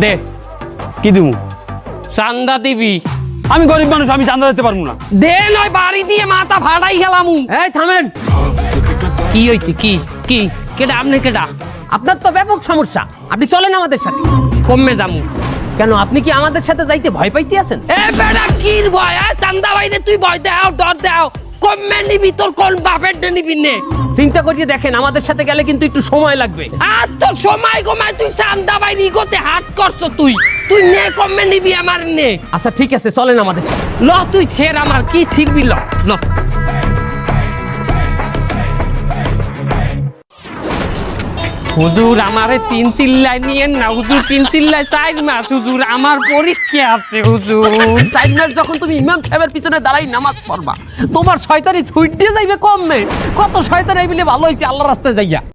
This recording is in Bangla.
দে কি দিব? চান্দা দিবি। আমি গরিব মানুষ, আমি চাঁদা দিতে পারবো না। দে নয় বাড়ি দিয়ে মাথা ফাটাই গেলাম। এই থামেন, কি হইছে? কি কি কেডা? আপনি কেডা? আপনার তো ব্যাপক সমস্যা, আপনি চলেন আমাদের সাথে। কমে যামু। কেন, আপনি কি আমাদের সাথে যাইতে ভয় পাইতে আছেন? এ বেড়া কি ভয়? চান্দা বাইরে তুই ভয় দাও, ডর দাও। কমে নিবি, তোর কোন বাপের দে নিবি নে? চিন্তা করিয়ে দেখেন, আমাদের সাথে গেলে কিন্তু একটু সময় লাগবে। আর তোর সময় কমায় তুই চান্দা বাইরে ইগোতে হাত করছো। তুই তুই নে, কমে নিবি আমার নে। আচ্ছা ঠিক আছে, চলেন আমাদের সাথে। ল তুই ছেড়, আমার কি ছিড়বি? ল ল। হুজুর আমারে 3 চিল্লাই নিয়েন না হুজুর, 3 চিল্লাই 4 মাস হুজুর, আমার পরীক্ষা আছে হুজুর। 4 মাস যখন তুমি ইমাম সাহেবের পিছনে দাঁড়াই নামাজ পড়বা, তোমার শয়তানি ছুট দিয়ে যাইবে কমবে। কত শয়তান এই বলে ভালো হয়েছে আল্লাহর রাস্তায় যাইয়া।